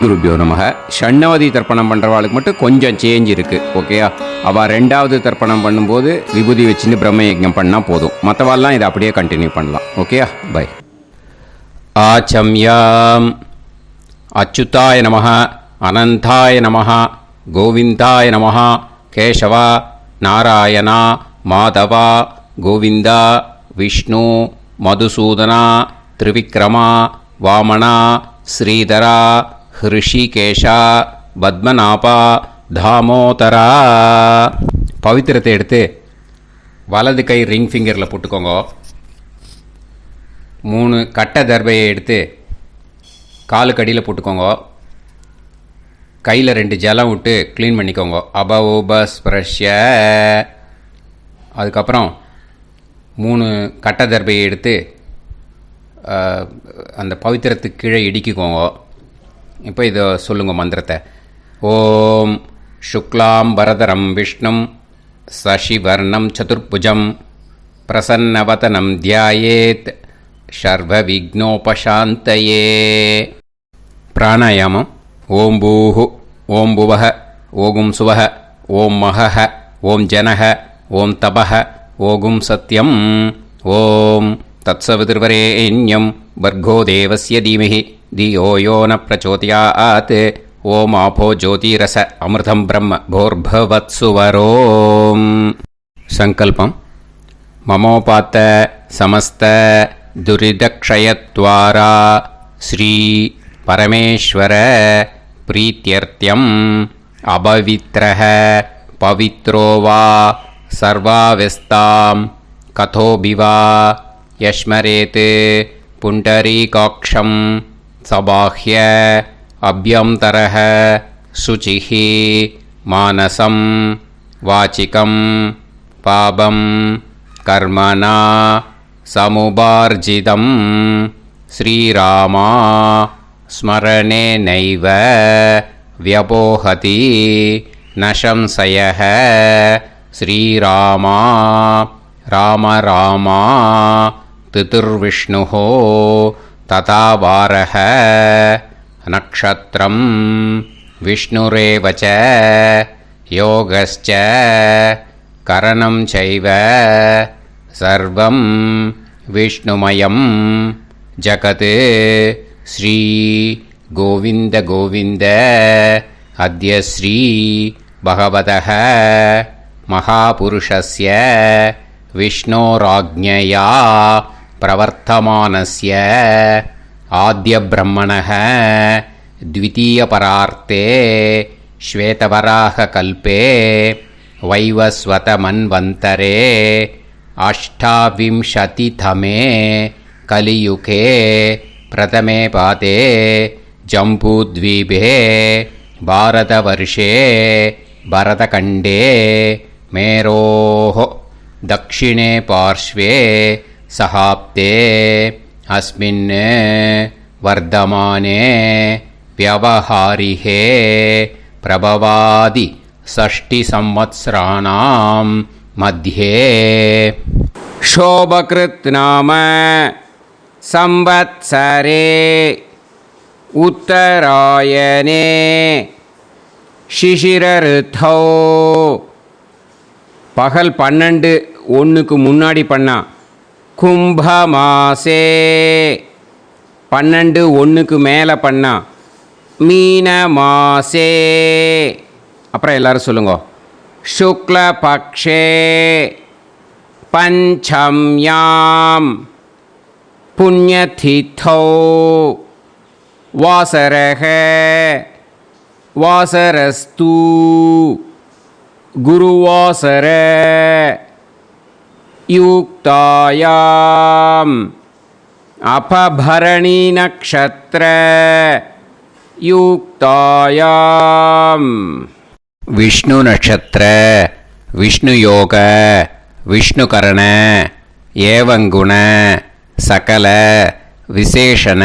குருபியோ நமக. ஷண்ணவதி தர்ப்பணம் பண்ணுறவாளுக்கு மட்டும் கொஞ்சம் சேஞ்ச் இருக்குது. ஓகேயா, அவள் ரெண்டாவது தர்ப்பணம் பண்ணும்போது விபூதி வச்சுன்னு பிரம்ம யஜ்ஞம் பண்ணால் போதும். மற்றவாள்லாம் இதை அப்படியே கண்டினியூ பண்ணலாம். ஓகேயா, பை. ஆச்சம்யாம். அச்சுதாய நமஹ, அனந்தாய நமஹ, கோவிந்தாய நமஹ, கேசவா, நாராயணா, மாதவா, கோவிந்தா, விஷ்ணு, மதுசூதனா, திரிவிக்ரமா, வாமனா, ஸ்ரீதரா, ஹிருஷிகேஷா, பத்மநாபா, தாமோதரா. பவித்திரத்தை எடுத்து வலது கை ரிங் ஃபிங்கரில் போட்டுக்கோங்க. 3 கட்டை தர்பையை எடுத்து காலுக்கடியில் போட்டுக்கோங்க. கையில் 2 ஜலம் விட்டு க்ளீன் பண்ணிக்கோங்க. அபவோபஸ்பிரஷ்ய. அதுக்கப்புறம் 3 கட்டை தர்பையை எடுத்து அந்த பவித்திரத்துக்கு கீழே இடிக்கிக்கோங்க. இப்போ இதை சொல்லுங்கள் மந்திரத்தை. ஓம் சுக்லாம் வரதரம் விஷ்ணும் சசிவர்ணம் சதுர்புஜம் பிரசன்னவதனம் தியாயேத் சர்வ விக்னோபசாந்தயே. பிராணாயாமம். ஓம் பூஹு, ஓம் புவஹ, ஓகும் சுவஹ, ஓம் மஹஹ, ஓம் ஜனஹ, ஓம் தபஹ, ஓகும் சத்யம். ஓம் தத்சவிதுர்வரேண்யம் பர்கோ தேவஸ்ய தீமஹி தியோ யோ ந பிரச்சோதயாத். ஓம் ஆபோ ஜோதிரச அமிர்தம் பிரம்ம போர்பவத்சுவரோம். சங்கல்பம். மமோபாத்த சமஸ்த துரிதக்ஷயத்வாரா ஸ்ரீ பரமேஸ்வர பிரீத்யர்த்தியம் அபவித்ரஹ பவித்ரோ வா சர்வாவஸ்தாம் கதோபிவா யஸ்மரேத் புண்டரீகாக்ஷம் சபாஹ்ய அப்யந்தரஹ சுசிஹ மானசம் வாசிகம் பாபம் கர்மணா சமுபார்ஜிதம் ஸ்ரீராமா ஸ்மரணேனைவ வ்யபோஹதி ந சம்சயः. ஸ்ரீராமா ராம ராமா திதிர்விஷ்ணுः ததா வாரः. நக்ஷத்ரம் விஷ்ணுரேவ ச யோகஸ்ச கரணம் சைவ சர்வம் விஷ்ணுமயம் ஜகத். ஸ்ரீ கோவிந்த கோவிந்த அத்ய ஸ்ரீ பகவதः மகாபுருஷஸ்ய விஷ்ணோராஜ்ஞயா பிரவர்த்தமானஸ்ய ஆத்ய பிரம்மணः த்விதீயபரார்த்தே ஸ்வேதவராக கல்பே வைவஸ்வத மன்வந்தரே அஷ்டாவிம்சதிதமே கலியுகே பிரதமே பாதே ஜம்பூத்வீபே பாரதவர்ஷே பரதகண்டே மேரோः दक्षिणे पार्श्वे सहाप्ते अस्मिन् वर्धमाने व्यवहारिहे प्रभवादि 6 संवत्सराणां मध्ये शोभकृत् नाम संवत्सरे उत्तरायणे शिशिर ऋतौ. பகல் 12:01 முன்னாடி பண்ணா கும்பமாசே. 12:01 மேலே பண்ணா மீன மாசே. அப்புறம் எல்லாரும் சொல்லுங்க. சுக்லபக்ஷே பஞ்சம்யாம் புண்ணியதிதௌ வாசரஹ வாசரஸ்து குருவாசர யுக்தாயாம் அபபரணி நக்ஷத்ர யுக்தாயாம். விஷ்ணு நட்சத்திர விஷ்ணு யோக விஷ்ணு கரண ஏவங்குண சகல விசேஷண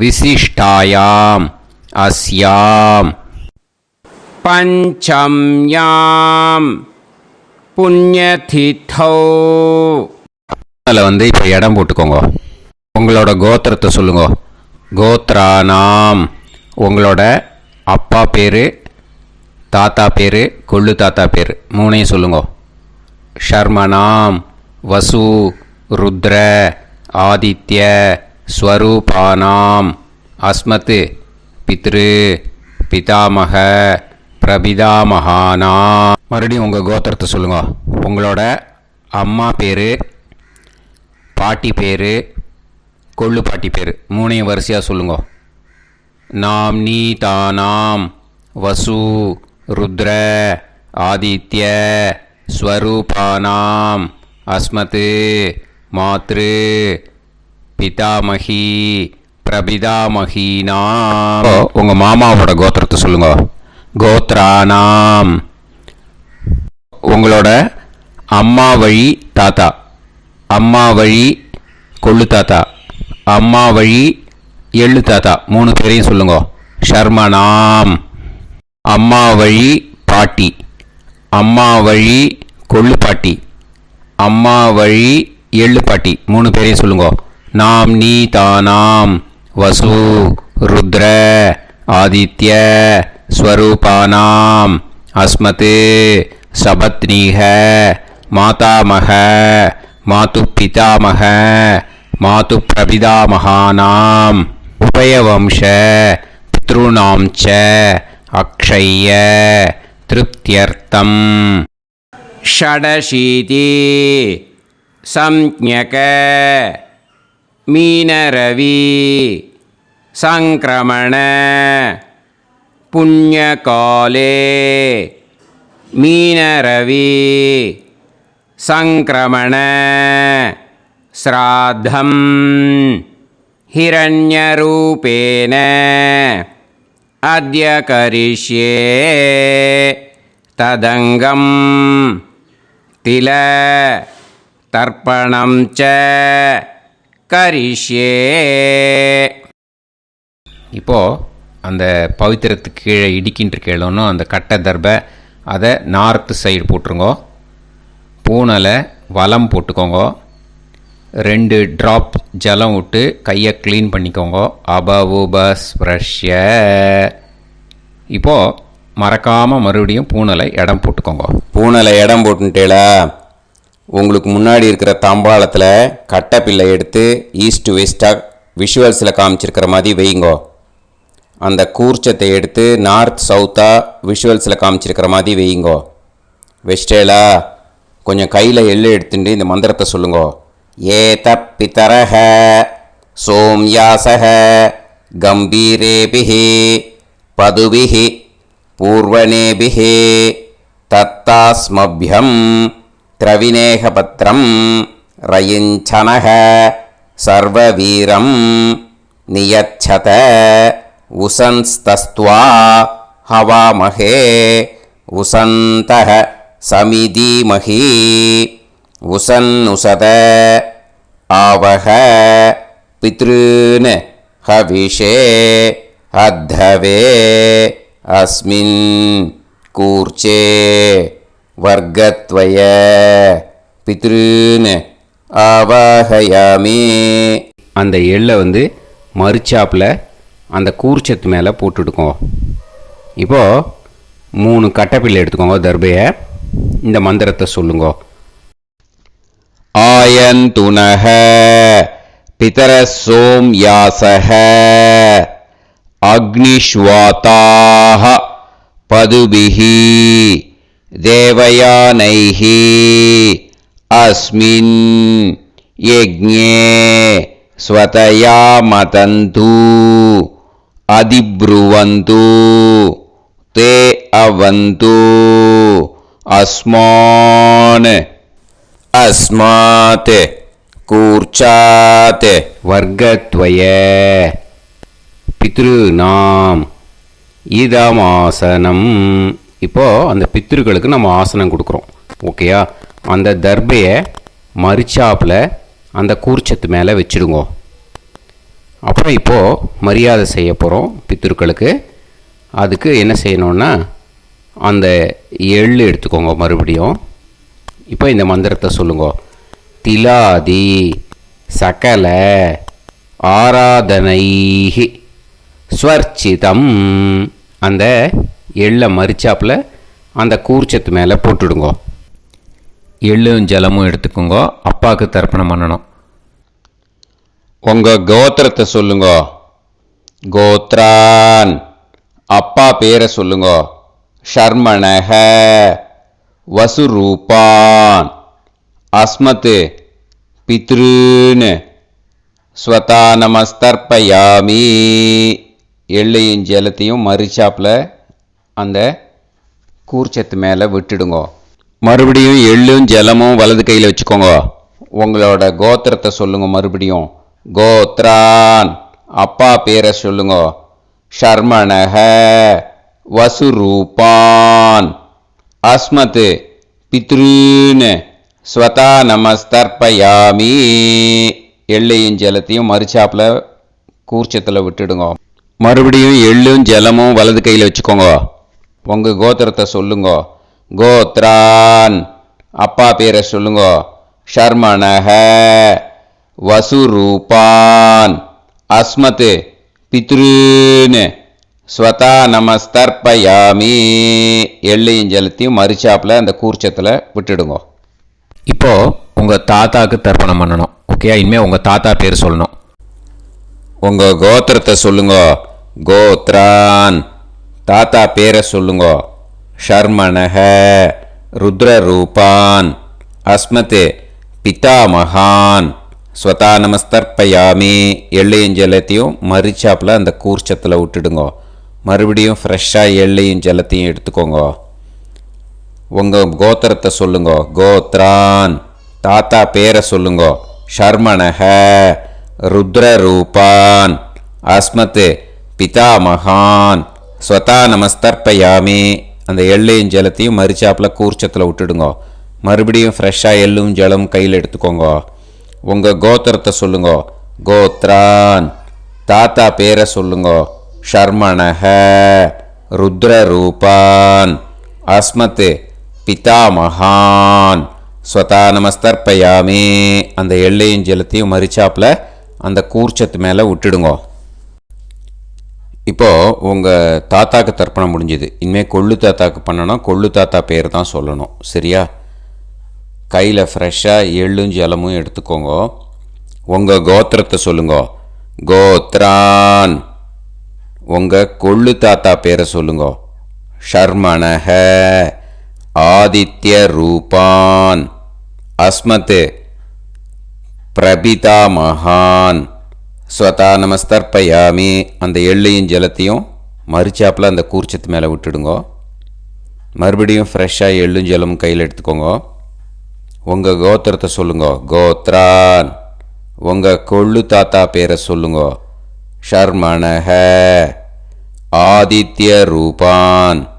விசிஷ்டாயாம் அஸ்யாம் பஞ்சம்யாம் புண்ணியதிதௌ. அதில் இப்போ இடம் போட்டுக்கோங்க. உங்களோட கோத்திரத்தை சொல்லுங்க. கோத்ரானாம் உங்களோட அப்பா பேர், தாத்தா பேர், கொள்ளு தாத்தா பேர் மூணையும் சொல்லுங்க. ஷர்மணாம் வசு ருத்ர ஆதித்ய ஸ்வரூபானாம் அஸ்மத் பித்ரு பிதாமக பிரபிதாமகானா. மறுபடியும் உங்கள் கோத்திரத்தை சொல்லுங்க. உங்களோட அம்மா பேர், பாட்டி பேர், கொள்ளு பாட்டி பேர் மூணையும் வரிசையாக சொல்லுங்க. நாம் நீ தானாம் வசு ருத்ர ஆதித்ய ஸ்வரூபானாம் அஸ்மத் மாத்ரு பிதாமகி பிரபிதாமகீனாம். உங்கள் மாமாவோட கோத்திரத்தை சொல்லுங்க. கோத்ரானாம். உங்களோட அம்மா வழி தாத்தா, அம்மா வழி கொள்ளு தாத்தா, அம்மா வழி எள்ளு தாத்தா மூணு பேரையும் சொல்லுங்க. ஷர்மணாம். அம்மா வழி பாட்டி, அம்மா வழி கொள்ளு பாட்டி, அம்மா வழி எள்ளு பாட்டி மூணு பேரையும் சொல்லுங்க. நாம் நீ தானாம் வசு ருத்ர ஆதித்ய ஸ்வரூபானாம் அஸ்மத் சபத்னீஹ மாதாமக மாது பிதாமக மாது பிரபிதாமகானாம் உபயவம்ச பித்ருணாம் ச அக்ஷய்ய திருப்தியர்த்தம். ஷடசீதி சம்ஞக மீனரவி சங்கிரமண புண்ணியகாலே மீனரவி சங்கிரமண ஸ்ராத்தம் ஹிரண்யரூபேன அத்ய கரிஷ்யே ததங்கம் தில தர்ப்பணம் ச கரிஷ்யே. இப்போது அந்த பவித்திரத்துக்கு கீழே இடிக்கின்ற கேளோன்னு அந்த கட்டை தர்பை அதை நார்த்து சைடு போட்டுருங்க. பூனலை வலம் போட்டுக்கோங்க. 2 ட்ராப் ஜலம் விட்டு கையை க்ளீன் பண்ணிக்கோங்க. அபவுபஸ்ப்ரஷ்ய. இப்போது மறக்காமல் மறுபடியும் பூனலை இடம் போட்டுக்கோங்க. பூனலை இடம் போட்டுட்டேலா, உங்களுக்கு முன்னாடி இருக்கிற தாம்பாளத்தில் கட்டைப்பில்லை எடுத்து ஈஸ்ட் வெஸ்டாக விஷுவல்ஸில் காமிச்சிருக்கிற மாதிரி வைங்கோ. அந்த கூர்ச்சத்தை எடுத்து நார்த் சவுத்தாக விஷுவல்ஸில் காமிச்சிருக்கிற மாதிரி வைங்கோ. வெஸ்டேலா கொஞ்சம் கையில் எள்ளு எடுத்துட்டு இந்த மந்திரத்தை சொல்லுங்கோ. ஏத பிதரஹ சோம்யாசஹ கம்பீரேபிஹி பதுபிஹி பூர்வனேபிஹி தத்தாஸ்மப்யம் திரவிநேகபத்ரம் ரயிஞ்சனஹ சர்வவீரம் நியச்சத உசன்ஸ்தஸ்த்வா ஹவாமஹே உசந்தஹ சமிதீமஹி உசன்னுசத ஆவஹ பித்ருன் ஹவிஷே அத்தவே அஸ்மின் கூர்ச்சே வர்க்கத்வய பித்ருன் ஆவாஹயாமி. அந்த எள்ளை மறுச்சாப்பில் அந்த கூர்ச்சத்து மேலே போட்டுடுக்கோங்க. இப்போது 3 கட்டைப்பிள்ளை எடுத்துக்கோங்க. தர்பையை இந்த மந்திரத்தை சொல்லுங்க. ஆயந்துனஹ பிதர சோம்யாசஹ அக்னிஷ்வாதாஹ பதுபிஹி தேவயானைஹி அஸ்மின் யஜ்ஞே ஸ்வதயா மதந்து அதிப்ருவந்து தே அவது அஸ்மான் அஸ்மாத் கூர்ச்சாத் வர்க்கத்வய பித்ருநாம் இதமாசனம். இப்போது அந்த பித்ருக்களுக்கு நம்ம ஆசனம் கொடுக்குறோம். ஓகேயா? அந்த தர்பையை மரிச்சாப்பில் அந்த கூர்ச்சத்து மேலே வச்சுடுங்க. அப்புறம் இப்போது மரியாதை செய்ய போகிறோம் பித்ருக்களுக்கு. அதுக்கு என்ன செய்யணுன்னா அந்த எள்ளு எடுத்துக்கோங்க. மறுபடியும் இப்போ இந்த மந்திரத்தை சொல்லுங்க. திலாதி சகல ஆராதனைஹி ஸ்வர்ச்சிதம். அந்த எள்ளை மரிச்சாப்பில் அந்த கூர்ச்சத்து மேலே போட்டுடுங்க. எள்ளும் ஜலமும் எடுத்துக்கோங்க. அப்பாவுக்கு தர்ப்பணம் பண்ணணும். உங்கள் கோத்திரத்தை சொல்லுங்க. கோத்ரான். அப்பா பேரை சொல்லுங்க. ஷர்மணஹ வசுரூபான் அஸ்மத் பித்ருன் ஸ்வதா நமஸ்தர்ப்பயாமி. எள்ளையும் ஜலத்தையும் மரிச்சாப்பில் அந்த கூர்ச்சத்து மேலே விட்டுடுங்க. மறுபடியும் எள்ளும் ஜலமும் வலது கையில் வச்சுக்கோங்க. உங்களோட கோத்திரத்தை சொல்லுங்க. மறுபடியும் கோத்ரான். அப்பா பேரை சொல்லுங்க. ஷர்மணஹ வசுரூபான் அஸ்மத் பித்ருன் ஸ்வதா நமஸ்தர்ப்பயாமி. எள்ளையும் ஜலத்தையும் மரிச்சாப்பில் கூர்ச்சத்தில் விட்டுடுங்க. மறுபடியும் எள்ளும் ஜலமும் வலது கையில் வச்சுக்கோங்க. உங்கள் கோத்திரத்தை சொல்லுங்க. கோத்ரான். அப்பா பேரை சொல்லுங்க. ஷர்மணஹ வசுரூபான் அஸ்மத் பித்ருன் ஸ்வதா நமஸ்தர்ப்பயாமி. எள்ளையும் ஜலத்தையும் மரிச்சாப்பில் அந்த கூர்ச்சத்தில் விட்டுடுங்க. இப்போது உங்கள் தாத்தாவுக்கு தர்ப்பணம் பண்ணணும். ஓகே, இனிமேல் உங்கள் தாத்தா பேர் சொல்லணும். உங்கள் கோத்திரத்தை சொல்லுங்க. கோத்ரான். தாத்தா பேரை சொல்லுங்க. ஷர்மணஹ ருத்ரரூபான் அஸ்மத் பிதாமகான் ஸ்வதா நமஸ்தர்ப்பயாமி. எள்ளையும் ஜலத்தையும் மரிச்சாப்பில் அந்த கூர்ச்சத்தில் விட்டுடுங்க. மறுபடியும் ஃப்ரெஷ்ஷாக எள்ளையும் ஜலத்தையும் எடுத்துக்கோங்க. உங்கள் கோத்திரத்தை சொல்லுங்க. கோத்ரான். தாத்தா பேரை சொல்லுங்க. ஷர்மணஹ ருத்ரரூபான் அஸ்மத் பிதாமகான் ஸ்வதா நமஸ்தர்ப்பயாமி. அந்த எள்ளையும் ஜலத்தையும் மரிச்சாப்பில் கூர்ச்சத்தில் விட்டுடுங்க. மறுபடியும் ஃப்ரெஷ்ஷாக எள்ளும் ஜலம் கையில் எடுத்துக்கோங்க. உங்கள் கோத்திரத்தை சொல்லுங்க. கோத்ரான். தாத்தா பேரை சொல்லுங்க. ஷர்மணஹ ருத்ரரூபான் அஸ்மத் பிதாமகான் ஸ்வதா நமஸ்தர்ப்பயாமி. அந்த எள்ளையும் ஜலத்தையும் மரிச்சாப்பில் அந்த கூர்ச்சத்து மேலே விட்டுடுங்க. இப்போது உங்கள் தாத்தாக்கு தர்ப்பணம் முடிஞ்சுது. இனிமேல் கொள்ளு தாத்தாக்கு பண்ணணும். கொள்ளு தாத்தா பேர் தான் சொல்லணும். சரியா? கையில் ஃப்ரெஷ்ஷாக எள்ளும் ஜலமும் எடுத்துக்கோங்க. உங்கள் கோத்திரத்தை சொல்லுங்க. கோத்ரான். உங்கள் கொள்ளு தாத்தா பேரை சொல்லுங்க. ஷர்மணஹ ஆதித்ய ரூபான் அஸ்மத் பிரபிதாமகான் ஸ்வதா நமஸ்தர்ப்பயாமி. அந்த எள்ளையும் ஜலத்தையும் மரிச்சாப்பில் அந்த கூர்ச்சத்து மேலே விட்டுடுங்க. மறுபடியும் ஃப்ரெஷ்ஷாக எள்ளும் ஜலமும் கையில் எடுத்துக்கோங்க. உங்கள் கோத்திரத்தை சொல்லுங்க. கோத்ரான். உங்கள் கொள்ளு தாத்தா பேரை சொல்லுங்க. ஷர்மணஹ ஆதித்ய ரூபான்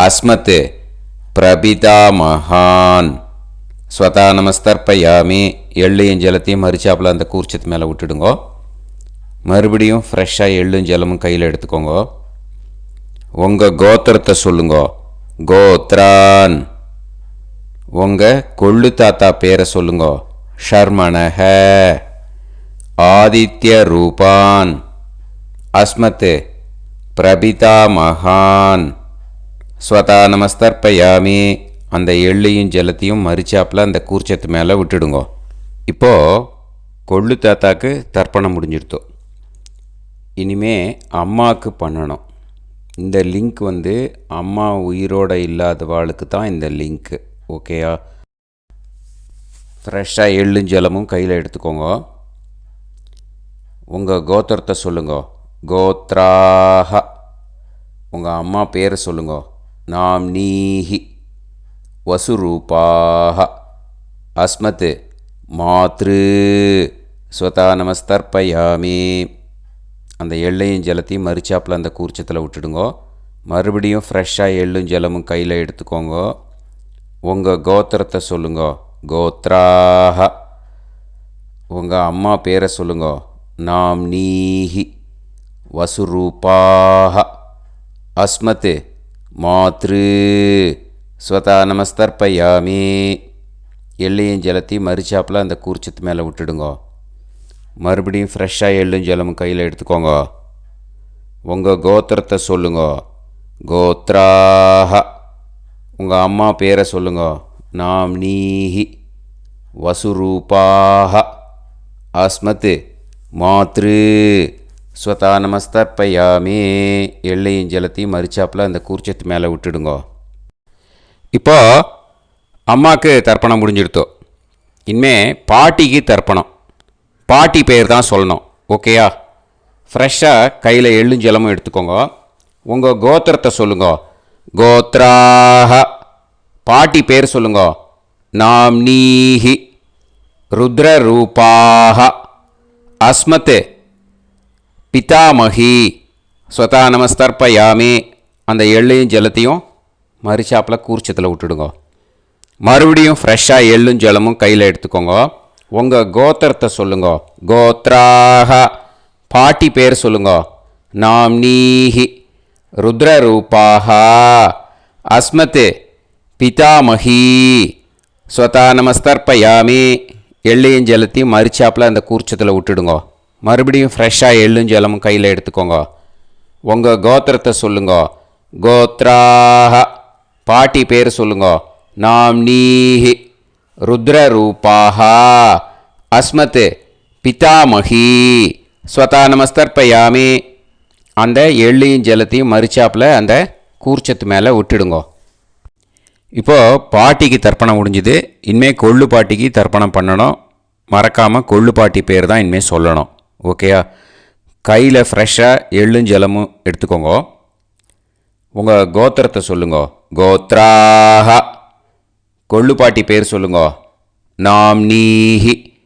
அஸ்மத் பிரபிதாமகான் ஸ்வதா நமஸ்தர்ப்பயாமி. எள்ளையும் ஜலத்தையும் மரிச்சாப்பில் அந்த கூர்ச்சத்து மேலே விட்டுடுங்க. மறுபடியும் ஃப்ரெஷ்ஷாக எள்ளும் ஜலமும் கையில் எடுத்துக்கோங்க. உங்கள் கோத்திரத்தை சொல்லுங்க. கோத்ரான். உங்கள் கொள்ளு தாத்தா பேரை சொல்லுங்க. ஷர்மணஹ ஆதித்ய ரூபான் அஸ்மத் பிரபிதாமகான் ஸ்வதா நமஸ்தர்ப்பயாமி. அந்த எள்ளையும் ஜலத்தையும் மரிச்சாப்பில் அந்த கூர்ச்சத்து மேலே விட்டுடுங்க. இப்போது கொள்ளு தாத்தாக்கு தர்ப்பணம் முடிஞ்சிடுத்தோம். இனிமே அம்மாவுக்கு பண்ணணும். இந்த லிங்க் அம்மா உயிரோடு இல்லாதவாளுக்கு தான் இந்த லிங்க்கு. ஓகேயா? ஃப்ரெஷ்ஷாக எள்ளும் ஜலமும் கையில் எடுத்துக்கோங்க. உங்கள் கோத்திரத்தை சொல்லுங்க. கோத்ராஹ. உங்கள் அம்மா பேரை சொல்லுங்க. நாம்னீஹி வசுரூபாஹ அஸ்மத் மாத்ரு ஸ்வதா நமஸ்தர்ப்பயாமி. அந்த எள்ளையும் ஜலத்தையும் மரிச்சாப்பில் அந்த கூர்ச்சத்தில் விட்டுடுங்க. மறுபடியும் ஃப்ரெஷ்ஷாக எள்ளும் ஜலமும் கையில் எடுத்துக்கோங்க. உங்கள் கோத்திரத்தை சொல்லுங்க. கோத்ராஹ. உங்கள் அம்மா பேரை சொல்லுங்க. நாம்னீஹி வசுரூபாஹ அஸ்மத் மாத்ரு ஸ்வதா நமஸ்தர்ப்பயாமி. எள்ளையும் ஜலத்தையும் மரிச்சாப்பில் அந்த கூர்ச்சத்து மேலே விட்டுடுங்க. மறுபடியும் ஃப்ரெஷ்ஷாக எள்ளும் ஜலமும் கையில் எடுத்துக்கோங்க. உங்கள் கோத்திரத்தை சொல்லுங்க. கோத்ராஹ. உங்கள் அம்மா பேரை சொல்லுங்க. நாம்னீஹி. வசுரூபாஹ. அஸ்மத் மாத்ரு. ஸ்வதா நமஸ்தர்ப்பயாமே. எள்ளையும் ஜலத்தையும் மரிச்சாப்பில் அந்த கூர்ச்சத்து மேலே விட்டுடுங்க. இப்போ அம்மாவுக்கு தர்ப்பணம் முடிஞ்சிடுத்தோ. இனிமே பாட்டிக்கு தர்ப்பணம். பாட்டி பேர் தான் சொல்லணும். ஓகேயா? ஃப்ரெஷ்ஷாக கையில் எள்ளும் ஜலமும் எடுத்துக்கோங்க. உங்கள் கோத்திரத்தை சொல்லுங்க. கோத்ராஹ. பாட்டி பேர் சொல்லுங்க. நாம்னீஹி. ருத்ரரூபாஹ. அஸ்மத் பிதாமகி. ஸ்வதா நமஸ்தர்ப்பயாமே. அந்த எள்ளையும் ஜலத்தையும் மரிச்சாப்பில் கூர்ச்சத்தில் விட்டுடுங்க. மறுபடியும் ஃப்ரெஷ்ஷாக எள்ளும் ஜலமும் கையில் எடுத்துக்கோங்க. உங்கள் கோத்திரத்தை சொல்லுங்க. கோத்ராஹ. பாட்டி பேர் சொல்லுங்க. நாம்னீஹி. ருத்ரரூபாஹ. அஸ்மத் பிதாமகி. ஸ்வதா நமஸ்தர்ப்பயாமே. எள்ளையும் ஜலத்தையும் மரிச்சாப்பில் அந்த கூர்ச்சத்தில் விட்டுடுங்க. மறுபடியும் ஃப்ரெஷ்ஷாக எள்ளும் ஜலமும் கையில் எடுத்துக்கோங்க. உங்கள் கோத்திரத்தை சொல்லுங்க. கோத்ராஹ. பாட்டி பேர் சொல்லுங்க. நாம்னீஹி. ருத்ரரூபாஹ. அஸ்மத் பிதாமகி. ஸ்வதா நமஸ்தர்ப்பயாமே. அந்த எள்ளையும் ஜலத்தையும் மரிச்சாப்பில் அந்த கூர்ச்சத்து மேலே விட்டுடுங்க. இப்போது பாட்டிக்கு தர்ப்பணம் முடிஞ்சுது. இனிமேல் கொள்ளு பாட்டிக்கு தர்ப்பணம் பண்ணணும். மறக்காமல் கொள்ளு பாட்டி பேர் தான் இனிமேல் சொல்லணும். ஓகேயா? கையில் ஃப்ரெஷ்ஷாக எள்ளும் ஜலமும் எடுத்துக்கோங்க. உங்கள் கோத்திரத்தை சொல்லுங்க. கோத்ராஹ. கொள்ளு பாட்டி பேர் சொல்லுங்க. நாம்னீஹி.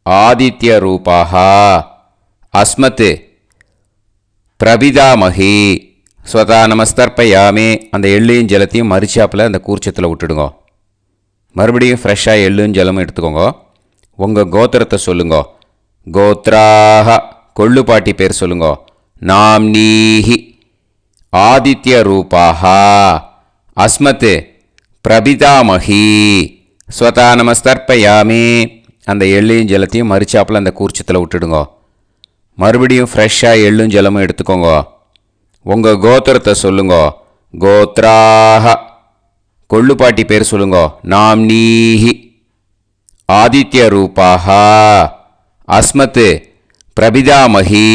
ஆதித்ய ரூபாஹ. அஸ்மத் பிரபிதாமகி. ஸ்வதா நமஸ்தர்ப்பயாமே. அந்த எள்ளையும் ஜலத்தையும் மரிச்சாப்பில் அந்த கூர்ச்சத்தில் விட்டுடுங்க. மறுபடியும் ஃப்ரெஷ்ஷாக எள்ளும் ஜலமும் எடுத்துக்கோங்க. உங்கள் கோத்திரத்தை சொல்லுங்க. கோத்ராஹ. கொள்ளு பாட்டி பேர் சொல்லுங்க. நாம்னீஹி. ஆதித்ய ரூபாஹ. அஸ்மத் பிரபிதாமகி. ஸ்வதா நமஸ்தர்ப்பயாமே. அந்த எள்ளையும் ஜலத்தையும் மரிச்சாப்பில் அந்த கூர்ச்சத்தில் விட்டுடுங்க. மறுபடியும் ஃப்ரெஷ்ஷாக எள்ளும் ஜலமும் எடுத்துக்கோங்க. உங்கள் கோத்திரத்தை சொல்லுங்க. கோத்ராஹ. கொள்ளு பாட்டி பேர் சொல்லுங்க. நாம்னீஹி. ஆதித்ய ரூபாஹ. அஸ்மத் பிரபிதாமகி.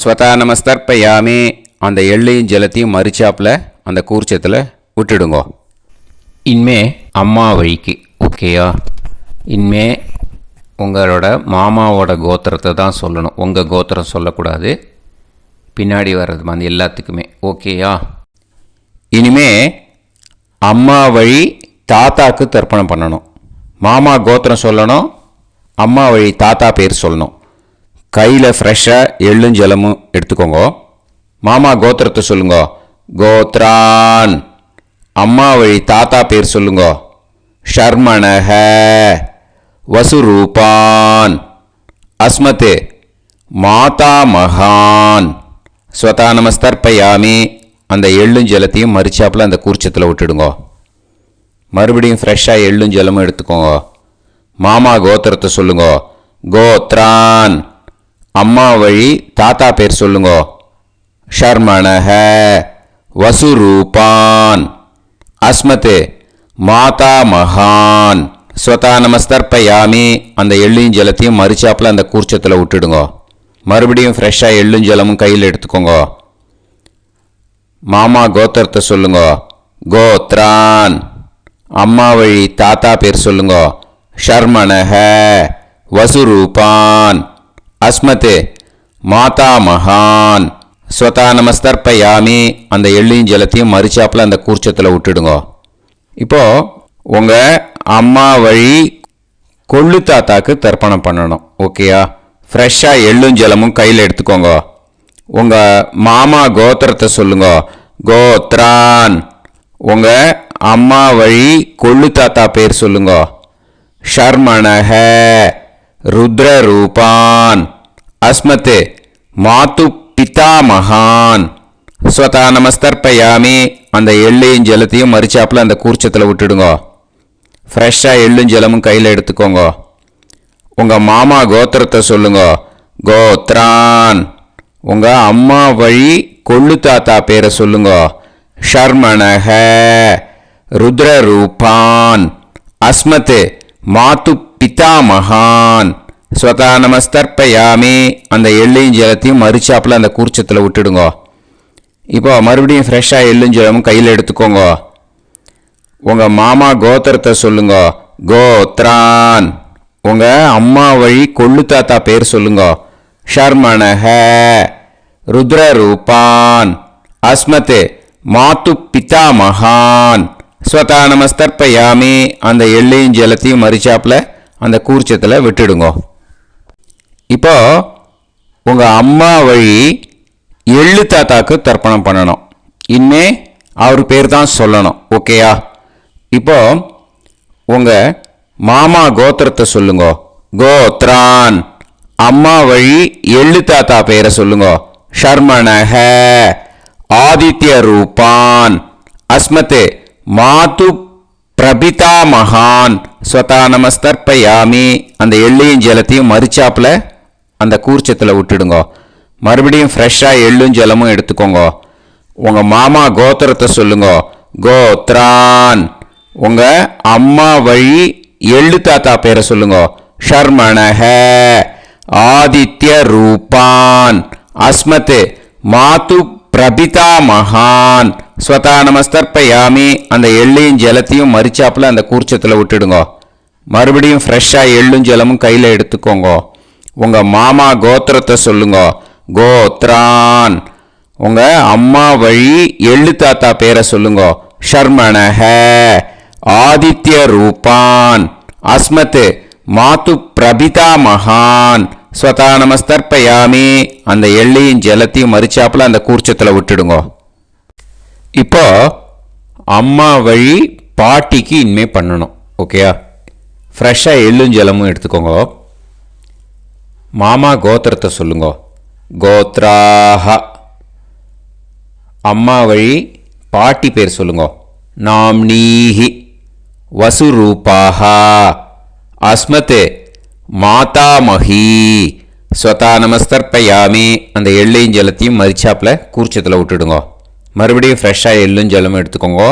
ஸ்வதா நமஸ்தர்ப்பயாமே. அந்த எள்ளையும் ஜலத்தையும் மரிச்சாப்பில் அந்த கூர்ச்சத்தில் விட்டுடுங்க. இனிமே அம்மா வழிக்கு. ஓகேயா? இனிமே உங்களோட மாமாவோட கோத்திரத்தை தான் சொல்லணும். உங்கள் கோத்திரம் சொல்லக்கூடாது. பின்னாடி வர்றது வந்து எல்லாத்துக்குமே. ஓகேயா? இனிமே அம்மா வழி தாத்தாக்கு தர்ப்பணம் பண்ணணும். மாமா கோத்திரம் சொல்லணும். அம்மா வழி தாத்தா பேர் சொல்லணும். கையில் ஃப்ரெஷ்ஷாக எள்ளும் ஜலமும் எடுத்துக்கோங்க. மாமா கோத்திரத்தை சொல்லுங்க. கோத்ரான். அம்மா வழி தாத்தா பேர் சொல்லுங்க. ஷர்மணஹ. வசுரூபான். அஸ்மத் மாதாமகான். ஸ்வதா நமஸ்தர்ப்பயாமே. அந்த எள்ளும் ஜலத்தையும் மரிச்சாப்பில் அந்த கூர்ச்சத்தில் விட்டுடுங்க. மறுபடியும் ஃப்ரெஷ்ஷாக எள்ளும் ஜலமும் எடுத்துக்கோங்க. மாமா கோத்திரத்தை சொல்லுங்க. கோத்ரான். அம்மா வழி தாத்தா பேர் சொல்லுங்க. ஷர்மணஹ. வசுரூபான். அஸ்மத் மாதாமகான். ஸ்வதா நமஸ்தர்ப்பயாமே. அந்த எள்ளையும் ஜலத்தையும் மரிச்சாப்பில் அந்த கூர்ச்சத்தில் விட்டுடுங்க. மறுபடியும் ஃப்ரெஷ்ஷாக எள்ளும் ஜலமும் கையில் எடுத்துக்கோங்க. மாமா கோத்திரத்தை சொல்லுங்க. கோத்ரான். அம்மா வழி தாத்தா பேர் சொல்லுங்க. ஷர்மணஹ. வசுரூபான். அஸ்மத் மாதாமகான். ஸ்வதா நமஸ்தர்ப்பயாமே. அந்த எள்ளையும் ஜலத்தையும் மரிச்சாப்பில் அந்த கூர்ச்சத்தில் விட்டுடுங்க. இப்போது உங்கள் அம்மா வழி கொள்ளு தாத்தாக்கு தர்ப்பணம் பண்ணணும். ஓகேயா? ஃப்ரெஷ்ஷாக எள்ளும் ஜலமும் கையில் எடுத்துக்கோங்க. உங்கள் மாமா கோத்திரத்தை சொல்லுங்க. கோத்ரான். உங்கள் அம்மா வழி கொள்ளு தாத்தா பேர் சொல்லுங்க. ஷர்மணஹ. ருத்ரரூபான். அஸ்மத் மாது பிதாமகான். ஸ்வதா நமஸ்தர்ப்பயாமே. அந்த எள்ளையும் ஜலத்தையும் மரிச்சாப்பில் அந்த கூர்ச்சத்தில் விட்டுடுங்க. ஃப்ரெஷ்ஷாக எள்ளும் ஜலமும் கையில் எடுத்துக்கோங்க. உங்கள் மாமா கோத்திரத்தை சொல்லுங்க. கோத்ரான். உங்கள் அம்மா வழி கொள்ளு தாத்தா பேரை சொல்லுங்க. ஷர்மணஹ ருத்ரரூபான் அஸ்மத் மாத்து பிதாமகான் ஸ்வதா நமஸ்தர்ப்பயாமி. அந்த எள்ளையும் ஜலத்தையும் மறிச்சாப்பில் அந்த கூர்ச்சத்தில் விட்டுடுங்க. இப்போ மறுபடியும் ஃப்ரெஷ்ஷாக எள்ளும் ஜலமும் கையில் எடுத்துக்கோங்க. உங்கள் மாமா கோத்திரத்தை சொல்லுங்க. கோத்ரான். உங்கள் அம்மா வழி கொள்ளு தாத்தா பேர் சொல்லுங்க. ஷர்மணஹ ருத்ரரூபான் அஸ்மத் மாத்து பிதாமகான் ஸ்வதா நமஸ்தர்ப்பயாமி. அந்த எள்ளையும் ஜலத்தையும் மறிச்சாப்பில் அந்த கூர்ச்சத்தில் விட்டுடுங்க. இப்போ உங்கள் அம்மா வழி எள்ளு தாத்தாக்கு தர்ப்பணம் பண்ணணும். இனிமே அவர் பேர் தான் சொல்லணும். ஓகேயா? இப்போ உங்கள் மாமா கோத்திரத்தை சொல்லுங்க. கோத்ரான். அம்மா வழி எள்ளு தாத்தா பேரை சொல்லுங்க. ஷர்மணஹ ஆதித்ய ரூபான் அஸ்மத் மாத்து பிரபிதாமகான் ஸ்வதா நமஸ்தர்ப்பயாமி. அந்த எள்ளையும் ஜலத்தையும் மறிச்சாப்பில் அந்த கூர்ச்சத்தில் விட்டுடுங்க. மறுபடியும் ஃப்ரெஷ்ஷாக எள்ளும் ஜலமும் எடுத்துக்கோங்க. உங்கள் மாமா கோத்திரத்தை சொல்லுங்க. கோத்ரான். உங்கள் அம்மா வழி எள்ளு தாத்தா பேரை சொல்லுங்க. ஷர்மணஹ ஆதித்ய ரூபான் அஸ்மத் மாத்து பிரபிதாமகான் ஸ்வதா நமஸ்தர்ப்பயாமி. அந்த எள்ளையும் ஜலத்தையும் மறிச்சாப்பில் அந்த கூர்ச்சத்தில் விட்டுடுங்க. மறுபடியும் ஃப்ரெஷ்ஷாக எள்ளும் ஜலமும் கையில் எடுத்துக்கோங்க. உங்கள் மாமா கோத்திரத்தை சொல்லுங்க. கோத்ரான். உங்கள் அம்மா வழி எள்ளு தாத்தா பேரை சொல்லுங்க. ஷர்மணஹ ஆதித்ய ரூபான் அஸ்மத் மாத்து பிரபிதாமகான் ஸ்வதா நமஸ்தர்ப்பயாமி. அந்த எள்ளையும் ஜலத்தையும் மறிச்சாப்பில் அந்த கூர்ச்சத்தில் விட்டுடுங்க. இப்போ அம்மா வழி பாட்டிக்கு இனிமே பண்ணணும். ஓகேயா? ஃப்ரெஷ்ஷாக எள்ளும் ஜலமும் எடுத்துக்கோங்க. மாமா கோத்திரத்தை சொல்லுங்க. கோத்ராஹ. அம்மா வழி பாட்டி பேர் சொல்லுங்க. நாம்னீஹி வசுரூபாஹ அஸ்மத் மாதாமஹி ஸ்வதா நமஸ்தர்ப்பயாமி. அந்த எள்ளையும் ஜலத்தையும் மறிச்சாப்பில் கூர்ச்சத்தில் விட்டுடுங்க. மறுபடியும் ஃப்ரெஷ்ஷாக எள்ளும் ஜலமும் எடுத்துக்கோங்க.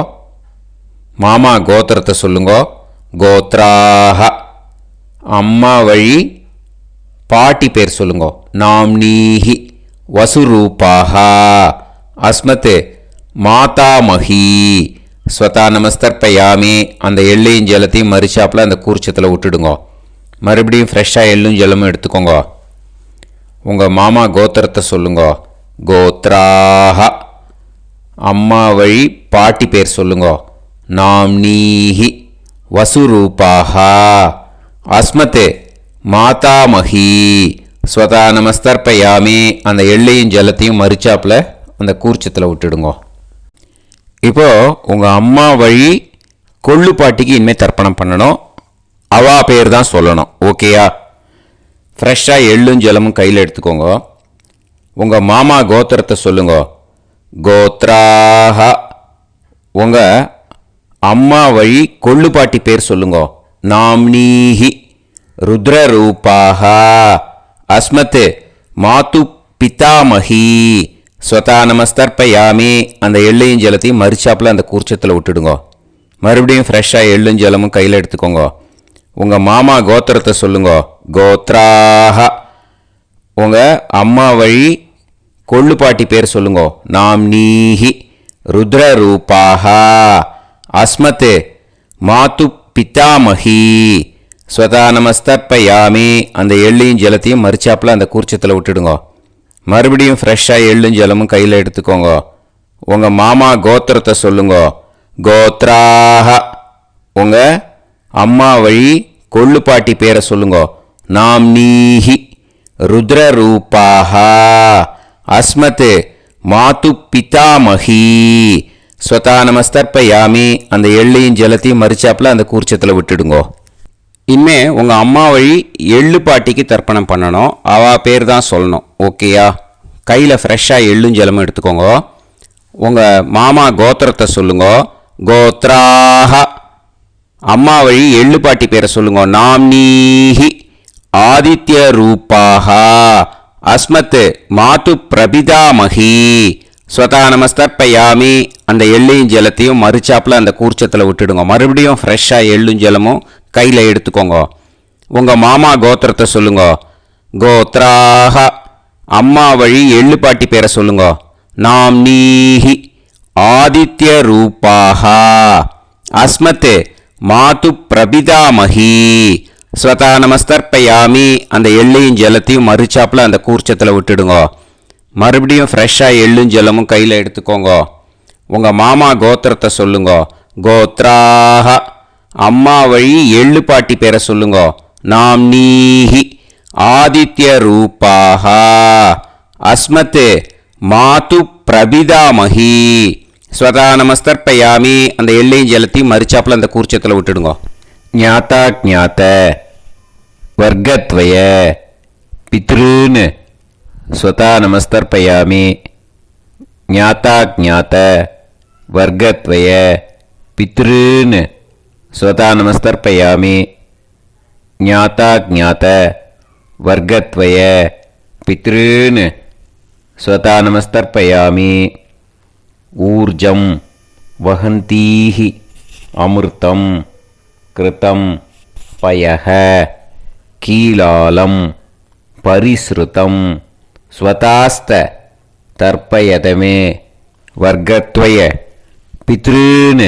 மாமா கோத்திரத்தை சொல்லுங்க. கோத்ராஹ. அம்மா வழி பாட்டி பேர் சொல்லுங்க. நாம்னீஹி வசுரூபாஹ அஸ்மத் மாதாமஹி ஸ்வதா நமஸ்தர்ப்பயாமி. அந்த எள்ளையும் ஜலத்தையும் மறிச்சாப்பில் அந்த கூர்ச்சத்தில் விட்டுடுங்க. மறுபடியும் ஃப்ரெஷ்ஷாக எள்ளும் ஜலமும் எடுத்துக்கோங்க. உங்கள் மாமா கோத்திரத்தை சொல்லுங்க. கோத்ராஹ. அம்மா வழி பாட்டி பேர் சொல்லுங்க. நாம்னீஹி வசுரூபாஹ அஸ்மத் மாதாமஹி ஸ்வதா நமஸ்தர்ப்பயாமி. அந்த எள்ளையும் ஜலத்தையும் மறிச்சாப்பில் அந்த கூர்ச்சத்தில் விட்டுடுங்க. இப்போது உங்கள் அம்மா வழி கொள்ளு பாட்டிக்கு இனிமேல் தர்ப்பணம் பண்ணணும். அவா பேர் தான் சொல்லணும். ஓகேயா? ஃப்ரெஷ்ஷாக எள்ளும் ஜலமும் கையில் எடுத்துக்கோங்க. உங்கள் மாமா கோத்திரத்தை சொல்லுங்க. கோத்ராஹ. உங்கள் அம்மா வழி கொள்ளு பாட்டி பேர் சொல்லுங்க. நாம்னீஹி ருத்ரரூபாஹ அஸ்மத் மாத்து பிதாமஹி ஸ்வதா நமஸ்தர்ப்பயாமி. அந்த எள்ளையும் ஜலத்தையும் மறிச்சாப்பில் அந்த கூர்ச்சத்தில் விட்டுடுங்க. மறுபடியும் ஃப்ரெஷ்ஷாக எள்ளும் ஜலமும் கையில் எடுத்துக்கோங்க. உங்கள் மாமா கோத்திரத்தை சொல்லுங்க. கோத்ராஹ. உங்கள் அம்மா வழி கொள்ளு பாட்டி பேர் சொல்லுங்க. நாம்னீஹி ருத்ரரூபாஹ அஸ்மத் மாத்து பிதாமஹி ஸ்வதா நமஸ்தர்ப்பயாமி. அந்த எள்ளையும் ஜலத்தையும் மறிச்சாப்பில் அந்த கூர்ச்சத்தில் விட்டுடுங்க. மறுபடியும் ஃப்ரெஷ்ஷாக எள்ளும் ஜலமும் கையில் எடுத்துக்கோங்க. உங்கள் மாமா கோத்திரத்தை சொல்லுங்க. கோத்ராஹ. உங்கள் அம்மா வழி கொள்ளு பாட்டி பேரை சொல்லுங்க. நாம்னீஹி ருத்ரரூபாஹ அஸ்மத் மாத்து பிதாமஹி ஸ்வதா நமஸ்தர்ப்பயாமி. அந்த எள்ளையும் ஜலத்தையும் மறிச்சாப்பில் அந்த கூர்ச்சத்தில் விட்டுடுங்க. இனிமே உங்கள் அம்மா வழி எள்ளு பாட்டிக்கு தர்ப்பணம் பண்ணணும். அவா பேர் தான் சொல்லணும். ஓகேயா? கையில் ஃப்ரெஷ்ஷாக எள்ளும் ஜலமும் எடுத்துக்கோங்க. உங்கள் மாமா கோத்திரத்தை சொல்லுங்க. கோத்ராஹ. அம்மா வழி எள்ளு பாட்டி பேரை சொல்லுங்க. நாம்னீஹி ஆதித்ய ரூபாஹ அஸ்மத் மாது பிரபிதாமகி ஸ்வதா நமஸ்தர்ப்பயாமி. அந்த எள்ளையும் ஜலத்தையும் மறுச்சாப்பில் அந்த கூர்ச்சத்தில் விட்டுடுங்க. மறுபடியும் ஃப்ரெஷ்ஷாக எள்ளும் ஜலமும் கையில் எடுத்துக்கோங்க. உங்கள் மாமா கோத்திரத்தை சொல்லுங்க. கோத்ராக அம்மா வழி எள்ளு பாட்டி பேரை சொல்லுங்க. நாம் நீஹி ஆதித்ய ரூபாக அஸ்மத் மாது பிரபிதாமகி ஸ்வதா நமஸ்தர்ப்பயாமி. அந்த எள்ளையும் ஜலத்தையும் மறுச்சாப்பில் அந்த கூர்ச்சத்தில் விட்டுடுங்க. மறுபடியும் ஃப்ரெஷ்ஷாக எள்ளும் ஜலமும் கையில் எடுத்துக்கோங்க. உங்கள் மாமா கோத்திரத்தை சொல்லுங்க. கோத்ராக அம்மா வழி எள்ளு பாட்டி பேரை சொல்லுங்க. நாம் நீஹி ஆதித்ய ரூபாக அஸ்மத் மாது பிரபிதாமகி ஸ்வதா நமஸ்தர்ப்பயாமி. அந்த எள்ளையும் ஜலத்தையும் மறுச்சாப்பில் அந்த கூர்ச்சத்தில் விட்டுடுங்க. ஞாதா ஜாத்த வர்க்கத்வய பித்ருன் ஸ்வதா நமஸ்தர்ப்பயாமி. ஞாதா ஜாத்த வர்க்கத்வய பித்ருன் ஸ்வதா நமஸ்தர்ப்பயாமி. ஞாதா ஜாத்த வர்க்கத்வய பித்ருன் ஸ்வதா நமஸ்தர்ப்பயாமி. ஊர்ஜம் வஹந்தீஹி அமிர்தம் கிருதம் பயஹ கீலாலம் பரிஸ்ருதம் ஸ்வதாஸ்த தர்ப்பயதமே வர்க்கத்வய பித்ருன்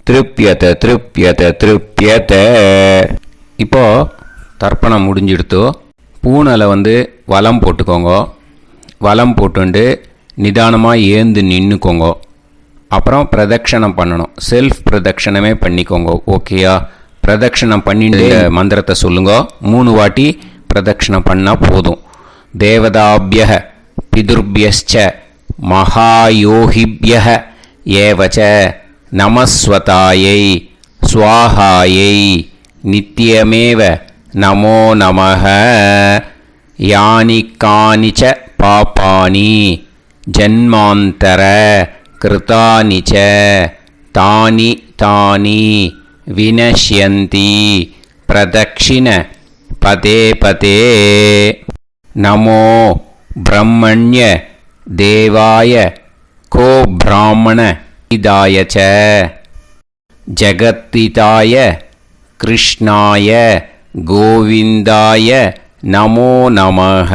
திருப்யத திருப்யத திருப்யத. இப்போ தர்ப்பணம் முடிஞ்சிடுத்தோ. பூனலை வலம் போட்டுக்கோங்க. வலம் போட்டுண்டு நிதானமாக ஏந்து நின்றுக்கோங்க. அப்புறம் பிரதட்சணம் பண்ணணும். செல்ஃப் பிரதட்சணமே பண்ணிக்கோங்க. ஓகேயா? பிரதட்சணம் பண்ணிட்டு மந்திரத்தை சொல்லுங்க. 3 வாட்டி பிரதட்சணம் பண்ணால் போதும். தேவதாபிய பிதுர்பியஸ்ச மகாயோகிபிய ஏவச்ச நமஸ்வதாயை ஸ்வாஹாயை நித்யமேவ நமோ நமஹ. யானி கானிச்ச பாபானி ஜன்மாந்தர கிருதானி ச தானி தானி வினஷ்யந்தி பிரதக்ஷிண பதே பதே. நமோ பிரம்மண்ய தேவாய கோ பிராமண இதாய ச ஜகத்திதாய கிருஷ்ணாய கோவிந்தாய நமோ நமஹ.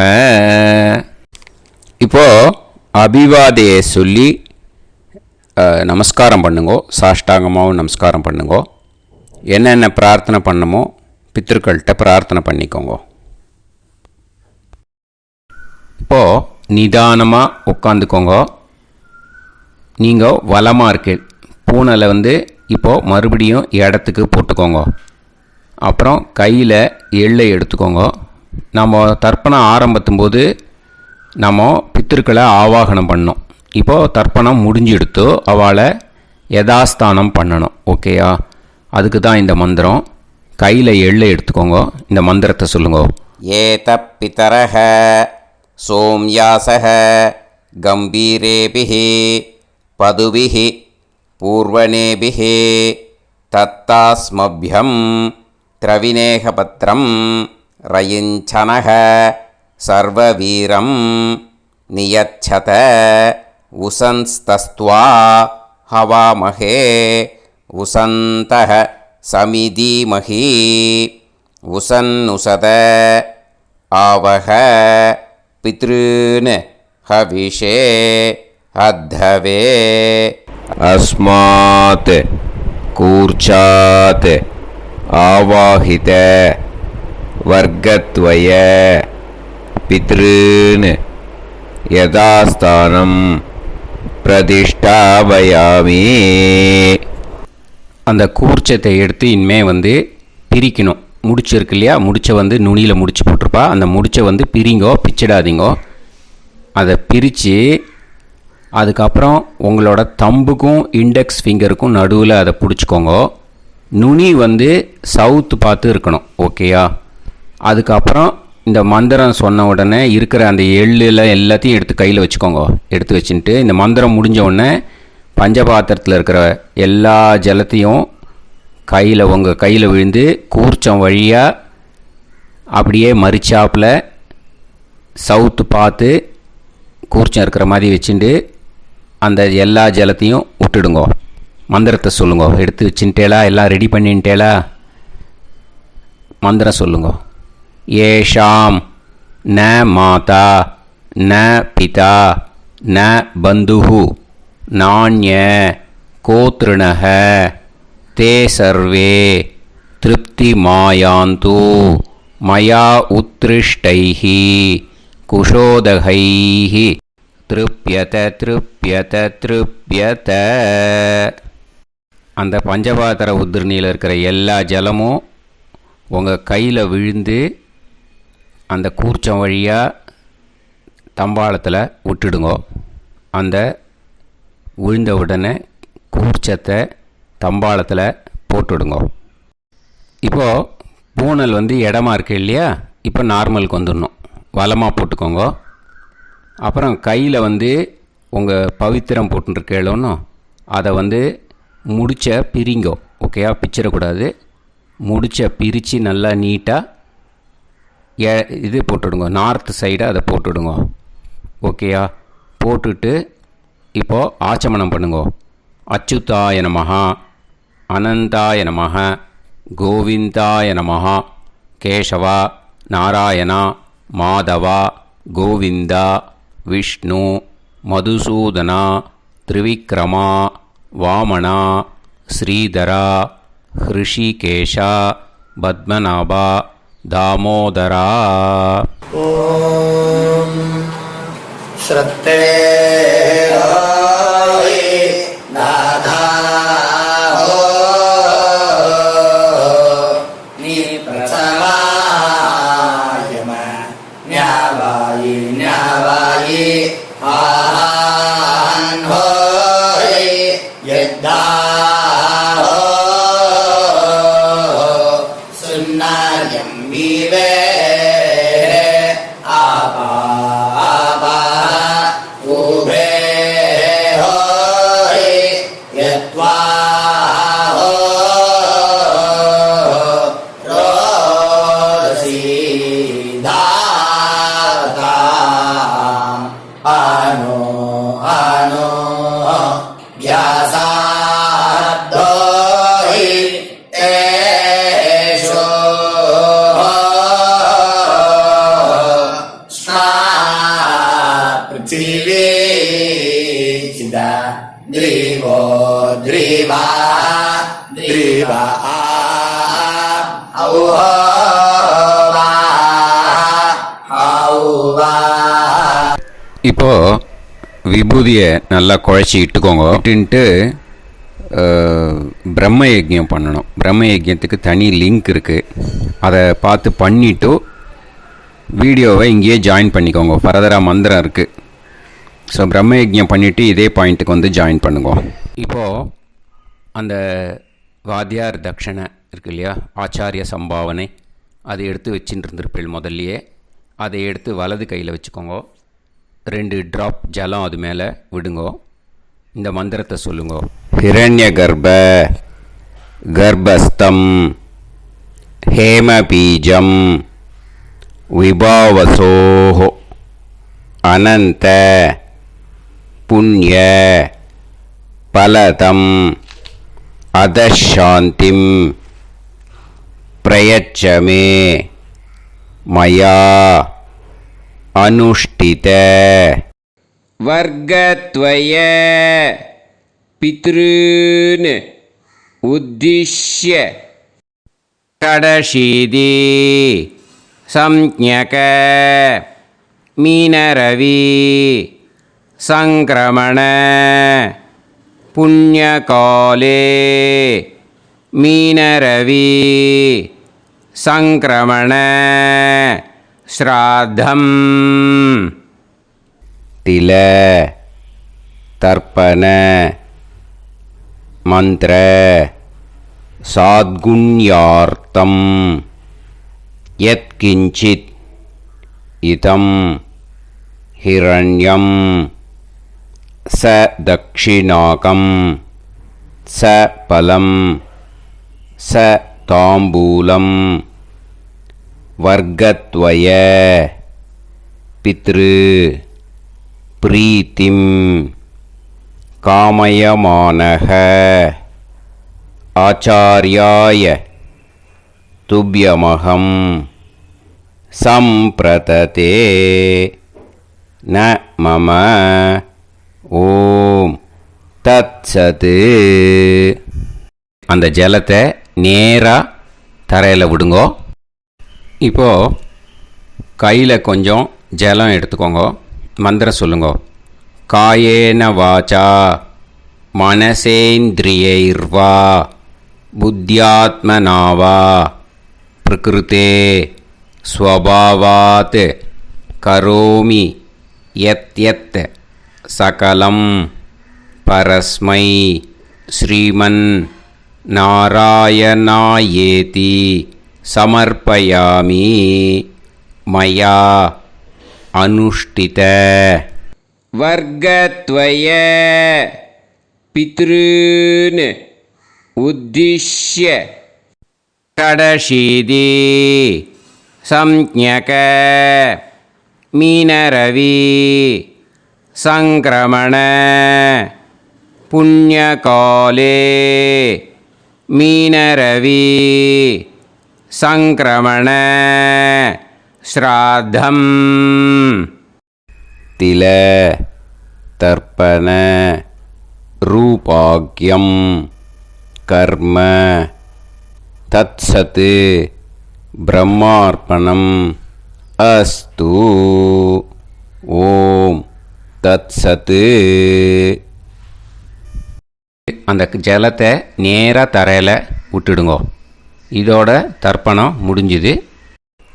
இப்போ அபிவாதையை சொல்லி நமஸ்காரம் பண்ணுங்கோ. சாஷ்டாங்கமாகவும் நமஸ்காரம் பண்ணுங்கோ. என்னென்ன பிரார்த்தனை பண்ணமோ பித்ருக்கள்கிட்ட பிரார்த்தனை பண்ணிக்கோங்க. இப்போது நிதானமாக உட்காந்துக்கோங்க. நீங்கள் வலமாக இருக்கு பூனலை இப்போது மறுபடியும் இடத்துக்கு போட்டுக்கோங்க. அப்புறம் கையில் எள்ளை எடுத்துக்கோங்க. நம்ம தர்ப்பணம் ஆரம்பித்தும் போது நம்ம பித்திருக்களை ஆவாகனம் பண்ணோம். இப்போது தர்ப்பணம் முடிஞ்செடுத்து அவளை யதாஸ்தானம் பண்ணணும். ஓகேயா? அதுக்கு தான் இந்த மந்திரம். கையில் எள்ளை எடுத்துக்கோங்க. இந்த மந்திரத்தை சொல்லுங்க. ஏத பிதரஹ சோம்யாசஹ கம்பீரேபிஹி பதுபிஹி பூர்வணேபிஹி தத்தாஸ்மப்யம் திரவிநேகபத்ரம் ரயிஞ்சனஹ சர்வவீரம் நியச்சத உசன்ஸ்தஸ்த்வா ஹவாமஹே உசந்தஹ சமிதீமஹி உசன்னுசத ஆவஹ பித்ருன் ஹவிஷே அத்தவே. அஸ்மாத் கூர்ச்சாத் ஆவாஹித வர்க்கத்வய பித்ருன் யதாஸ்தானம் பிரதிஷ்டாபயாமி. அந்த கூர்ச்சத்தை எடுத்து இனிமே பிரிக்கணும். முடிச்சு இருக்கு இல்லையா? முடிச்சை நுனியில் முடிச்சு போட்டிருப்பா. அந்த முடிச்சை பிரிங்கோ, பிச்சிடாதீங்கோ. அதை பிரித்து அதுக்கப்புறம் உங்களோட தம்புக்கும் இண்டெக்ஸ் ஃபிங்கருக்கும் நடுவில் அதை பிடிச்சிக்கோங்க. நுனி சவுத்து பார்த்து இருக்கணும். ஓகேயா? அதுக்கப்புறம் இந்த மந்திரம் சொன்ன உடனே இருக்கிற அந்த எள்ளில் எல்லாத்தையும் எடுத்து கையில் வச்சுக்கோங்க. எடுத்து வச்சுட்டு இந்த மந்திரம் முடிஞ்ச உடனே பஞ்சபாத்திரத்தில் இருக்கிற எல்லா ஜலத்தையும் உங்கள் கையில் விழுந்து கூர்ச்சம் வழியாக அப்படியே மறிச்சாப்பில் சவுத்து பார்த்து கூர்ச்சம் இருக்கிற மாதிரி வச்சுட்டு அந்த எல்லா ஜலத்தையும் விட்டுடுங்கோ. மந்திரத்தை சொல்லுங்கோ. எடுத்து வச்சுட்டேலா? எல்லாம் ரெடி பண்ணிட்டேலா? மந்திரம் சொல்லுங்கோ. ஏஷாம் ந மாதா ந பிதா ந பந்துஹு நாண்ய கோத்ருணஹ தே சர்வே திருப்தி மாயாந்து மயா உத்ருஷ்டைஹி குஷோதகைஹி திருப்யத திருப்யத திருப்யத. அந்த பஞ்சபாத்திர உதிர்ணியில் இருக்கிற எல்லா ஜலமும் உங்கள் கையில் விழுந்து அந்த கூர்ச்சம் வழியாக தம்பாளத்தில் விட்டுடுங்கோ. அந்த விழுந்த உடனே கூர்ச்சத்தை தம்பாளத்தில் போட்டுடுங்கோ. இப்போது பூனல் இடமா இருக்கு இல்லையா? இப்போ நார்மலுக்கு வந்துடணும். வலமாக போட்டுக்கோங்க. அப்புறம் கையில் உங்கள் பவித்திரம் போட்டுருக்கேளோன்னு அதை முடிச்ச பிரிங்கோ. ஓகேயா? பிச்சிடக்கூடாது. முடிச்ச பிரித்து நல்லா நீட்டாக இது போட்டுடுங்க. நார்த் சைடை அதை போட்டுடுங்க. ஓகேயா? போட்டுட்டு இப்போது ஆச்சமனம் பண்ணுங்க. அச்சுதாய நமஹ அனந்தாய நமஹ கோவிந்தாய நமஹ கேசவா நாராயணா மாதவா கோவிந்தா விஷ்ணு மதுசூதனா திரிவிக்ரமா வாமனா ஸ்ரீதரா ஹிருஷிகேஷா பத்மநாபா தாமோதரா. ஓம் ஸ்ரத்தே நாதா நீ பிரசவாயம ஞாவாயி ஞாவாயி ஆஹான் ஹோய் யத்தா சுன்னாயம் வீவே ஆபா ஆபா உபே ஹோய் யத்வா ரோசி தாதா ஆனோ ஆனோ வ்யாசாதோஹி தேஷோ ஸ்னா பிருத்திவி சிதா த்ரிவோ த்ரிவா த்ரிவா ஔவா ஔவா. இப்போது விபூதியை நல்லா குழச்சி இட்டுக்கோங்க. இட்டுன்ட்டு பிரம்ம யஜ்யம் பண்ணணும். பிரம்ம யஜ்யத்துக்கு தனி லிங்க் இருக்குது. அதை பார்த்து பண்ணிவிட்டு வீடியோவை இங்கேயே ஜாயின் பண்ணிக்கோங்க. ஃபர்தராக மந்திரம் இருக்குது. ஸோ பிரம்ம யஜ்யம் பண்ணிவிட்டு இதே பாயிண்ட்டுக்கு ஜாயின் பண்ணுங்க. இப்போது அந்த வாத்தியார் தட்சணை இருக்கு இல்லையா? ஆச்சாரிய சம்பாவனை அதை எடுத்து வச்சுட்டு இருந்திருப்பேள் முதல்லையே. அதை எடுத்து வலது கையில் வச்சுக்கோங்க. 2 ட்ராப் ஜலம் அது மேலே விடுங்கோ. இந்த மந்திரத்தை சொல்லுங்கோ. ஹிரண்ய கர்ப்ப கர்ப்பஸ்தம் ஹேமபீஜம் விபாவசோஹோ அனந்த புண்ணிய பலதம் அதசாந்திம் பிரயச்சமே மயா அனுஷ்டித வர்க்கத்வய பித்ருன் உத்திஷ்ய ஷடஷீதி சம்ஞக மீனரவி சங்கிரமண புண்ணியகாலே மீனரவி சங்கிரமண ஸ்ராத்தம் தில தர்ப்பண மந்திர சாத்குண்யார்த்தம் யத்கிஞ்சித் இதம் ஹிரண்யம் ச தக்ஷிணாகம் ச பலம் ச தாம்பூலம் வர்க்கத்வய பித்ரு பிரீத்திம் காமயமானக ஆச்சார்யாய துப்யமகம் சம்பிரததே ந மம ஓம் தத்சத். அந்த ஜலத்தை நேராக தரையில் விடுங்கோ. இப்போது கையில் கொஞ்சம் ஜலம் எடுத்துக்கோங்க. மந்திரம் சொல்லுங்க. காயேன வாச்சா மனசேந்திரியைர்வா புத்தியாத்மனாவா பிரகிருதே ஸ்வபாவாத் கரோமி யத் யத் சகலம் பரஸ்மை ஸ்ரீமன் நாராயணாயேதி சமர்ப்பயாமி மயா அனுஷ்டித வர்க்கத்வய பித்ருன் உத்திஷ்ய ஷடஷீதி சம்ஞக மீனரவி சங்கிரமண புண்ணியகாலே மீனரவி சங்கிரமண ஸ்ராத்தம் தில தர்ப்பண ரூபாக்யம் கர்ம தத்சத் பிரம்மார்ப்பணம் அஸ்து. ஓம் தத்சத். அந்த ஜலத்தை நேராக தரையில் விட்டுடுங்கோ. இதோட தர்ப்பணம் முடிஞ்சுது.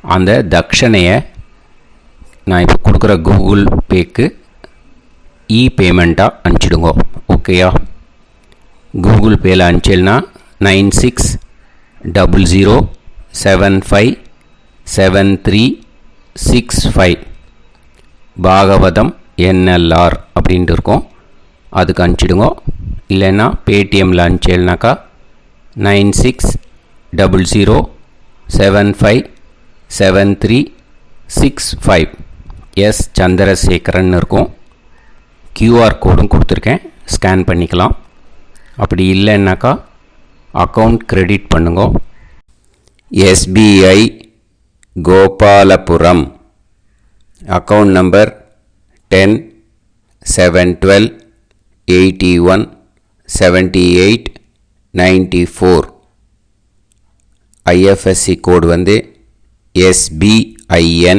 அந்த தட்சணையை நான் இப்போ கொடுக்குற கூகுள் பேக்கு பேமெண்ட்டாக அனுப்பிச்சிடுங்கோ. ஓகேயா? கூகுள் பேயில் அனுப்பிச்சில்னா 9600757365 பாகவதம் NLR அப்படின்ட்டு இருக்கோம். அதுக்கு அனுப்பிச்சிடுங்க. இல்லைன்னா பேடிஎம்மில் அனுப்பிச்சேல்னாக்கா 9600757365 எஸ் சந்திரசேகரன் இருக்கும். QR கோடும் கொடுத்துருக்கேன், ஸ்கேன் பண்ணிக்கலாம். அப்படி இல்லைன்னாக்கா அக்கௌண்ட் கிரெடிட் பண்ணுங்க. SBI Gopalapuram account number 10-7-12-81-78-94. IFSC கோடு வந்து SBIN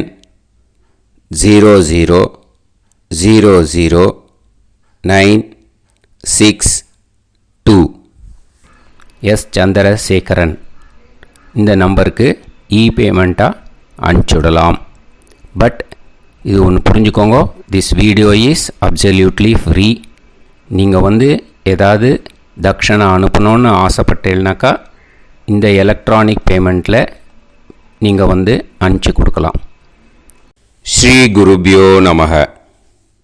0000962. எஸ் சந்திரசேகரன் இந்த நம்பருக்கு பேமெண்ட்டாக அனுப்பிச்சுடலாம். பட் இது ஒன்று புரிஞ்சுக்கோங்க, this video is absolutely free. நீங்கள் வந்து ஏதாவது தட்சணை அனுப்பணுன்னு ஆசைப்பட்டேன்னாக்கா இந்த எலக்ட்ரானிக் பேமெண்ட்டில் நீங்கள் வந்து அனுப்பிச்சி கொடுக்கலாம். ஸ்ரீ குருபியோ நமக.